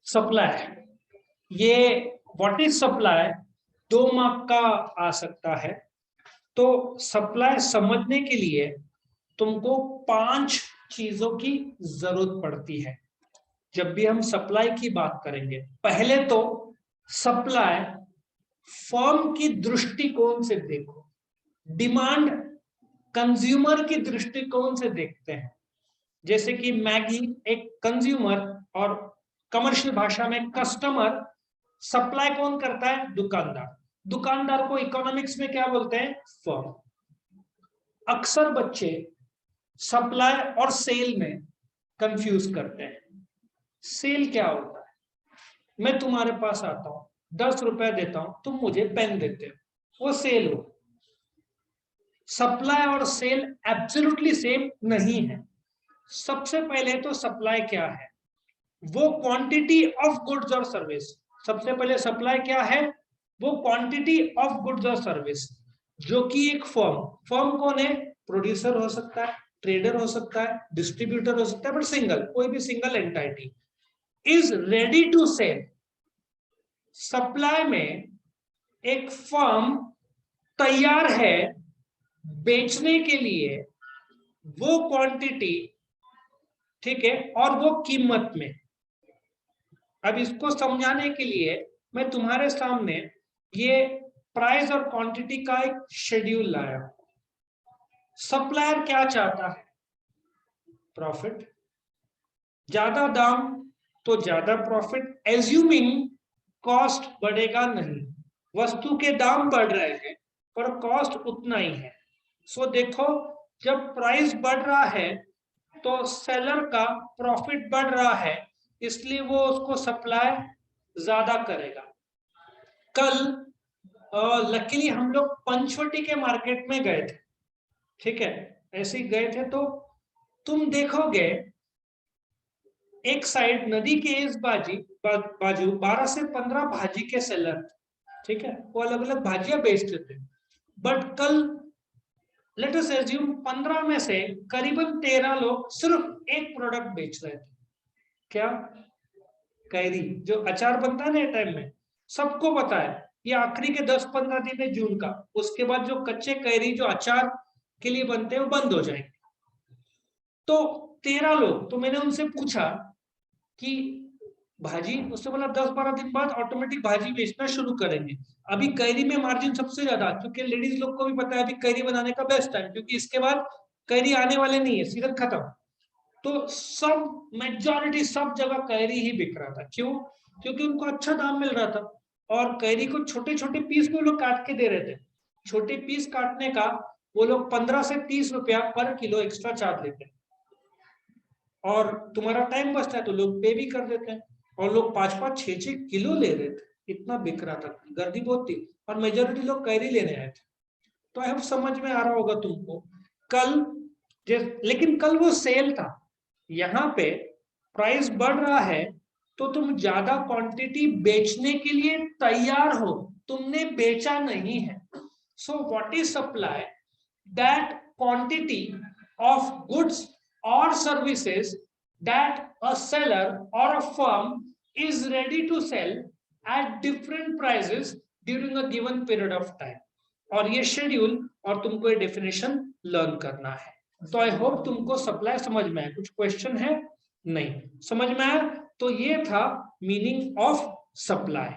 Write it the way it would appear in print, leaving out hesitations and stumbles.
Supply, ये what is supply 2 mark का आ सकता है। तो सप्लाई समझने के लिए तुमको 5 चीजों की जरूरत पड़ती है जब भी हम सप्लाई की बात करेंगे। पहले तो सप्लाई फर्म की दृष्टिकोण से देखो, डिमांड कंज्यूमर की दृष्टिकोण से देखते हैं। जैसे कि मैगी एक कंज्यूमर और कमर्शियल भाषा में कस्टमर, सप्लाई कौन करता है? दुकानदार। दुकानदार को इकोनॉमिक्स में क्या बोलते हैं? फर्म। अक्सर बच्चे सप्लाई और सेल में कंफ्यूज करते हैं। सेल क्या होता है? मैं तुम्हारे पास आता हूं, 10 रुपए देता हूं, तुम मुझे पेन देते हो, वो सेल हो। सप्लाई और सेल एब्सोल्युटली सेम नहीं है। सबसे पहले तो सप्लाई क्या है? वो क्वांटिटी ऑफ गुड्स और सर्विस। सबसे पहले सप्लाई क्या है? वो क्वांटिटी ऑफ गुड्स और सर्विस जो कि एक फर्म कौन है? प्रोड्यूसर हो सकता है, ट्रेडर हो सकता है, डिस्ट्रीब्यूटर हो सकता है, बट सिंगल, कोई भी single entity is ready to sell. Supply में एक फर्म तैयार है बेचने के लिए वो क्वांटिटी, ठीक है, और वो कीमत में। अब इसको समझाने के लिए मैं तुम्हारे सामने ये प्राइस और क्वांटिटी का एक शेड्यूल लाया हूं। सप्लायर क्या चाहता है? प्रॉफिट। ज्यादा दाम तो ज्यादा प्रॉफिट, एज्यूमिंग कॉस्ट बढ़ेगा नहीं। वस्तु के दाम बढ़ रहे हैं पर कॉस्ट उतना ही है। सो देखो, जब प्राइस बढ़ रहा है तो सेलर का प्रॉफिट बढ़ रहा है, इसलिए वो उसको सप्लाई ज्यादा करेगा। कल लकीली हम लोग पंचवटी के मार्केट में गए थे, ठीक है, ऐसे ही गए थे, तो तुम देखोगे एक साइड नदी के इस बाजू 12 से 15 भाजी के सेलर, ठीक है, वो अलग अलग भाजियां बेचते थे। बट कल लेट अस एज्यूम 15 में से करीबन 13 लोग सिर्फ एक प्रोडक्ट बेच रहे थे। क्या? कैरी, जो अचार बनता है ना टाइम में, सबको पता है ये आखिरी के 10-15 दिन है जून का, उसके बाद जो कच्चे कैरी जो अचार के लिए बनते हैं वो बंद हो जाएंगे। तो 13 लोग, तो मैंने उनसे पूछा कि भाजी, उससे बोला 10-12 दिन बाद ऑटोमेटिक भाजी बेचना शुरू करेंगे। अभी कैरी में मार्जिन सबसे ज्यादा, क्योंकि लेडीज लोग को भी पता है अभी कैरी बनाने का बेस्ट टाइम, क्योंकि इसके बाद कैरी आने वाले नहीं है, सीजन खत्म। तो सब मेजॉरिटी सब जगह कैरी ही बिक रहा था। क्यों? क्योंकि उनको अच्छा दाम मिल रहा था और कैरी को छोटे छोटे पीस में लोग काट के दे रहे थे। छोटे पीस काटने का वो लोग 15 से 30 रुपया पर किलो एक्स्ट्रा चार्ज लेते हैं, और तुम्हारा टाइम बचता है तो लोग पे भी कर देते हैं। और लोग 5-5, 6-6 किलो ले रहे थे, इतना बिक रहा था, गर्दी बहुत थी, और मेजोरिटी लोग कैरी लेने आए थे। तो अब समझ में आ रहा होगा तुमको। कल लेकिन कल वो सेल था, यहाँ पे प्राइस बढ़ रहा है तो तुम ज्यादा क्वांटिटी बेचने के लिए तैयार हो, तुमने बेचा नहीं है। So what is supply? That quantity of goods or services that a seller or a firm is ready to sell at different prices during a given period of time. और ये शेड्यूल और तुमको ये डेफिनेशन लर्न करना है। तो I hope तुमको supply समझ में आया। कुछ क्वेश्चन है? नहीं समझ में आया? तो ये था मीनिंग ऑफ सप्लाई।